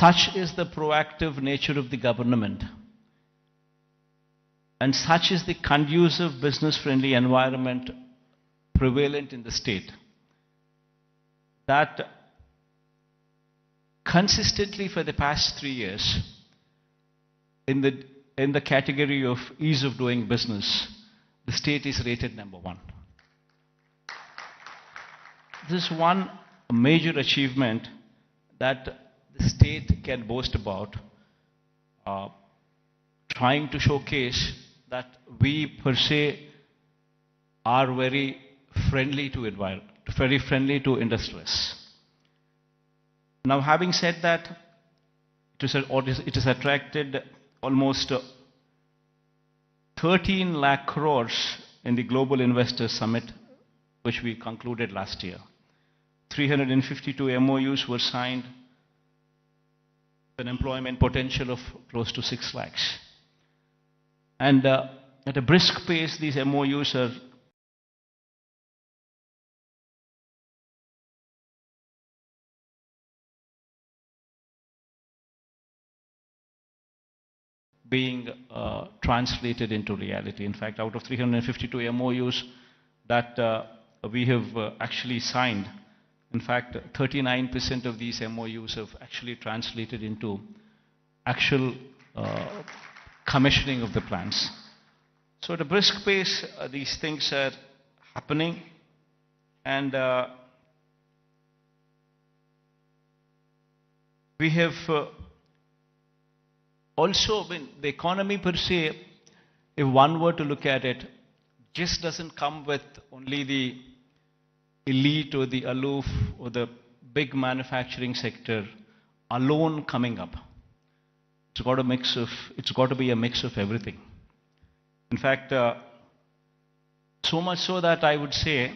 Such is the proactive nature of the government, and such is the conducive business-friendly environment prevalent in the state, that consistently for the past 3 years, in the category of ease of doing business, the state is rated number 1. This is one major achievement that the state can boast about, trying to showcase that we per se are very friendly to industrialists. Now, having said that, it has attracted almost 13 lakh crores in the Global Investors Summit, which we concluded last year. 352 MOUs were signed, with an employment potential of close to 6 lakhs. And at a brisk pace, these MOUs are being translated into reality. In fact, out of 352 MOUs that we have actually signed, in fact, 39% of these MOUs have actually translated into actual commissioning of the plants. So at a brisk pace, these things are happening, and we have also, when the economy per se, if one were to look at it, just doesn't come with only the elite or the aloof or the big manufacturing sector alone coming up. It's got to be a mix of everything. In fact, so much so that I would say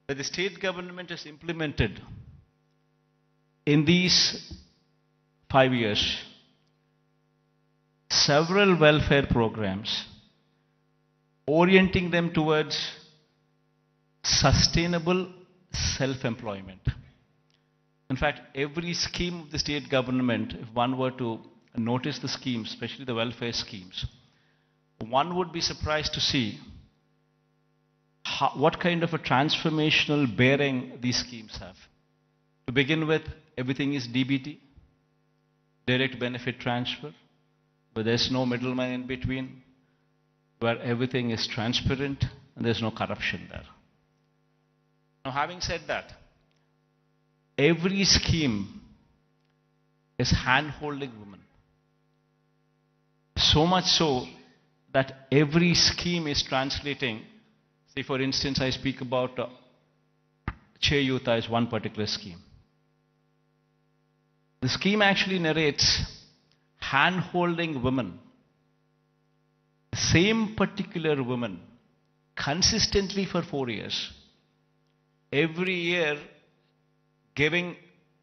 that the state government has implemented in these 5 years several welfare programs, orienting them towards sustainable self-employment. In fact, every scheme of the state government, if one were to notice the schemes, especially the welfare schemes, one would be surprised to see what kind of a transformational bearing these schemes have. To begin with, everything is DBT, direct benefit transfer, where there's no middleman in between, where everything is transparent and there's no corruption there. Now, having said that, every scheme is hand-holding women. So much so that every scheme is translating. Say, for instance, I speak about Cheyuta as one particular scheme. The scheme actually narrates hand-holding women, the same particular woman, consistently for 4 years, every year giving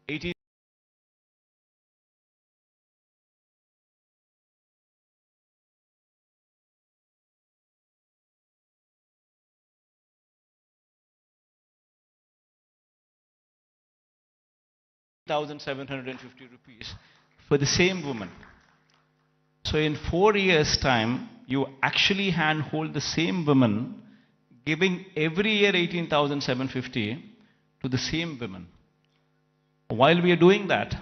18,750 rupees for the same woman. So in 4 years' time, you actually handhold the same woman, giving every year 18,750 to the same women. While we are doing that,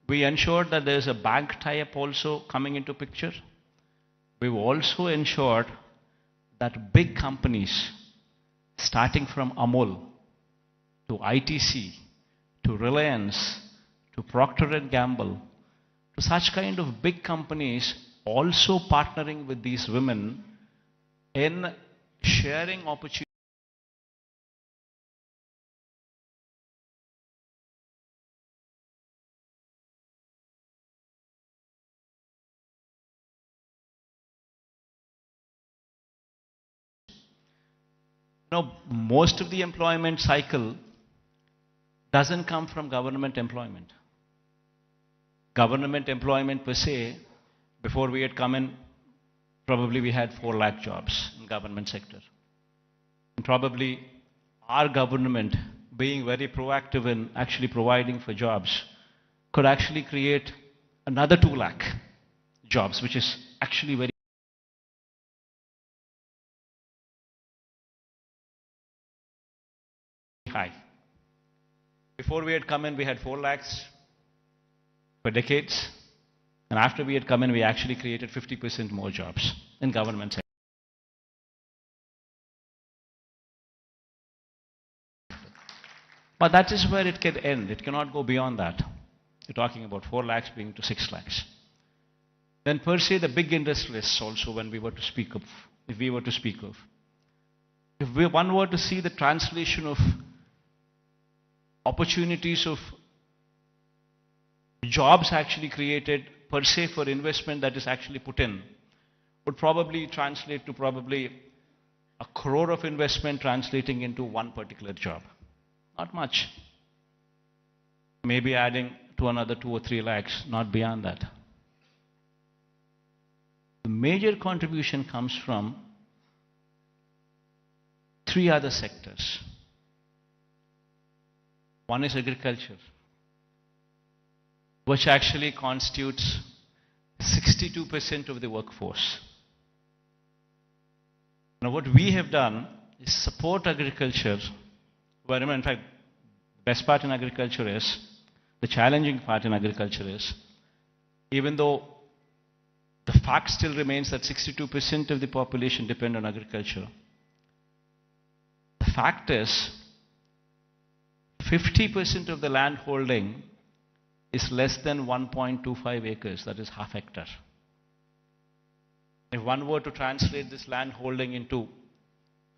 we ensured that there is a bank tie-up also coming into picture. We've also ensured that big companies, starting from Amul to ITC, to Reliance, to Procter & Gamble, to such kind of big companies also partnering with these women in sharing opportunities. Now, most of the employment cycle doesn't come from government employment. Government employment per se, before we had come in, probably we had 4 lakh jobs in government sector. And probably our government being very proactive in actually providing for jobs, could actually create another 2 lakh jobs, which is actually very high. Before we had come in, we had 4 lakhs for decades. And after we had come in, we actually created 50% more jobs in government sector. But that is where it can end. It cannot go beyond that. You're talking about 4 lakhs being to 6 lakhs. Then per se, the big industrialists also, when we were to speak of, if we were to speak of, if one were to see the translation of opportunities of jobs actually created per se for investment that is actually put in, would probably translate to probably 1 crore of investment translating into one particular job. Not much. Maybe adding to another 2 or 3 lakhs, not beyond that. The major contribution comes from 3 other sectors. One is agriculture, which actually constitutes 62% of the workforce. Now, what we have done is support agriculture, where, in fact, the best part in agriculture is, the challenging part in agriculture is, even though the fact still remains that 62% of the population depend on agriculture, the fact is 50% of the land holding is less than 1.25 acres, that is half hectare. If one were to translate this land holding into,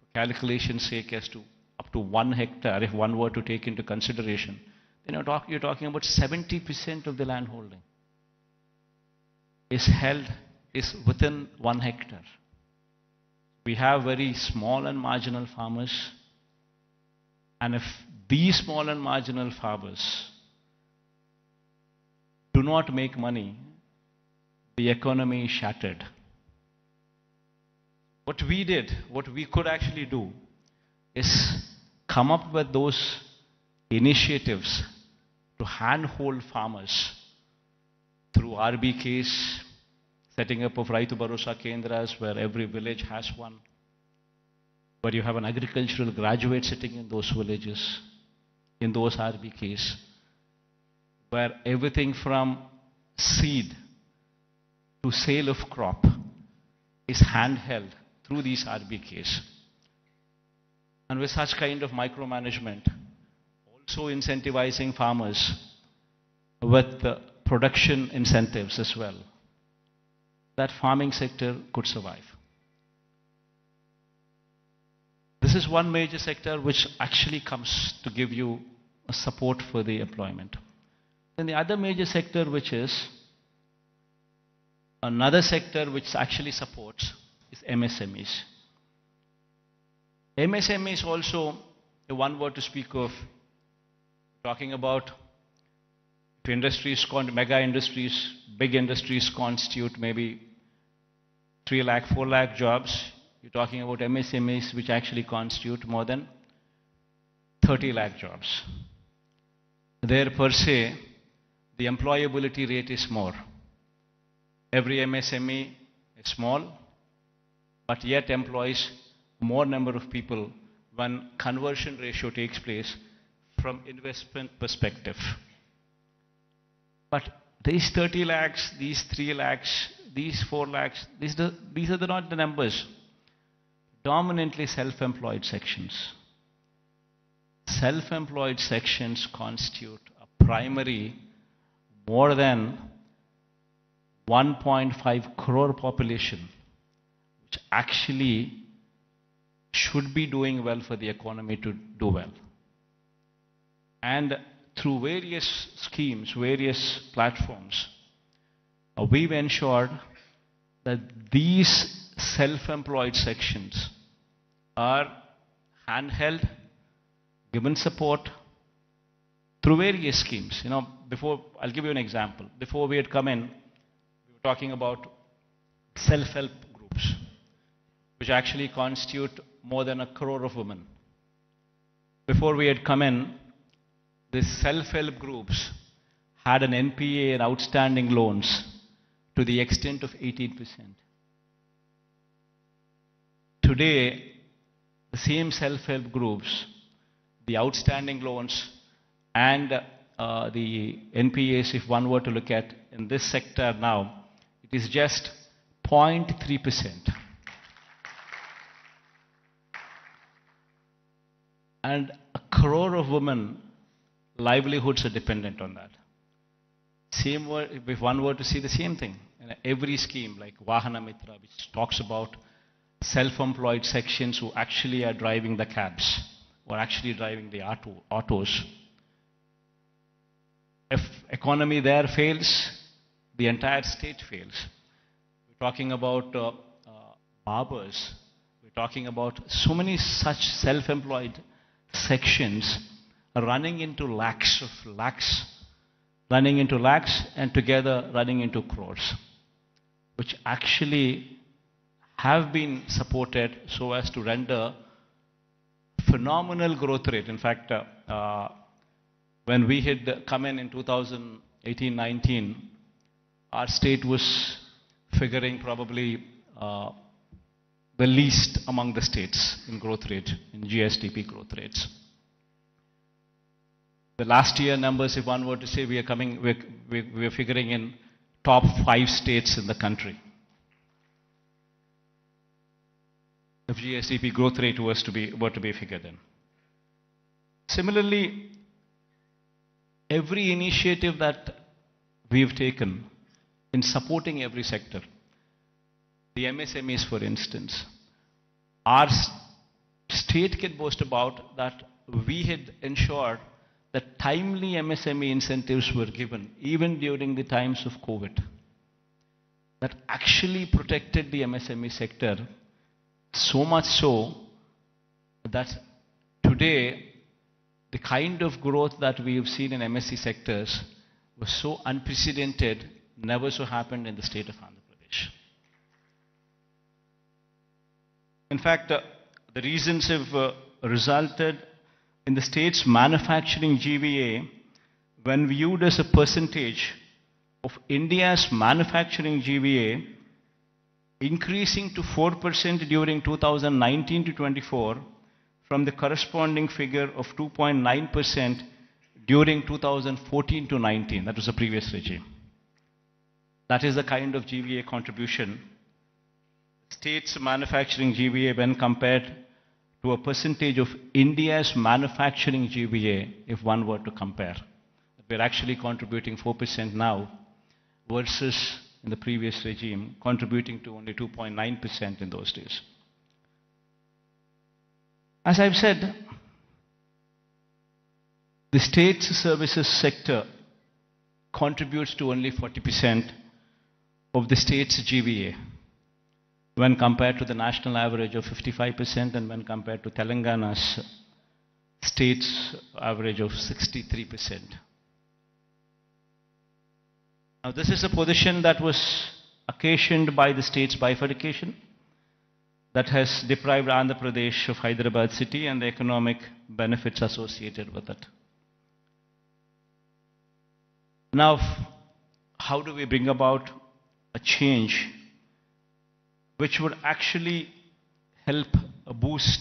for calculation's sake, as to up to 1 hectare, if one were to take into consideration, then you're talking about 70% of the land holding is within 1 hectare. We have very small and marginal farmers, and if these small and marginal farmers do not make money, the economy is shattered. What we did, what we could actually do, is come up with those initiatives to handhold farmers through RBKs, setting up of Raitu Bharosa Kendras, where every village has one, where you have an agricultural graduate sitting in those villages, in those RBKs, where everything from seed to sale of crop is handheld through these RBKs. And with such kind of micromanagement, also incentivizing farmers with production incentives as well, that farming sector could survive. This is one major sector which actually comes to give you a support for the employment. Then the other major sector, which is another sector which actually supports, is MSMEs. MSMEs also, if one were to speak of, talking about if industries, mega industries, big industries constitute maybe 3 lakh, 4 lakh jobs, you're talking about MSMEs which actually constitute more than 30 lakh jobs. There per se, the employability rate is more. Every MSME is small, but yet employs more number of people when conversion ratio takes place from investment perspective. But these 30 lakhs, these 3 lakhs, these 4 lakhs, these are not the numbers. Dominantly self-employed sections. Self-employed sections constitute a primary more than 1.5 crore population, which actually should be doing well for the economy to do well. And through various schemes, various platforms, we've ensured that these self-employed sections are handheld, given support through various schemes. You know, before, I'll give you an example. Before we had come in, we were talking about self-help groups, which actually constitute more than 1 crore of women. Before we had come in, these self-help groups had an NPA and outstanding loans to the extent of 18%. Today, the same self-help groups, the outstanding loans and the NPAs, if one were to look at in this sector now, it is just 0.3%. And a crore of women livelihoods are dependent on that. Same word, if one were to see the same thing, in every scheme like Vahana Mitra, which talks about self-employed sections who actually are driving the cabs or actually driving the autos. If economy there fails, the entire state fails. We're talking about barbers. We're talking about so many such self-employed sections running into lakhs, and together running into crores, which actually have been supported so as to render phenomenal growth rate. In fact, when we had come in 2018-19, our state was figuring probably the least among the states in growth rate, in GSDP growth rates. The last year numbers, if one were to say, we are figuring in top 5 states in the country. If GSDP growth rate were to be figured in. Similarly, every initiative that we've taken in supporting every sector, the MSMEs for instance, our state can boast about that we had ensured that timely MSME incentives were given even during the times of COVID. That actually protected the MSME sector, so much so that today the kind of growth that we have seen in MSE sectors was so unprecedented, never so happened in the state of Andhra Pradesh. In fact, the reasons have resulted in the state's manufacturing GVA, when viewed as a percentage of India's manufacturing GVA, increasing to 4% during 2019 to 24 from the corresponding figure of 2.9% during 2014 to 19. That was the previous regime. That is the kind of GVA contribution. State's manufacturing GVA when compared to a percentage of India's manufacturing GVA, if one were to compare. We're actually contributing 4% now versus in the previous regime, contributing to only 2.9% in those days. As I've said, the state's services sector contributes to only 40% of the state's GVA when compared to the national average of 55% and when compared to Telangana's state's average of 63%. Now, this is a position that was occasioned by the state's bifurcation that has deprived Andhra Pradesh of Hyderabad city and the economic benefits associated with it. Now, how do we bring about a change which would actually help boost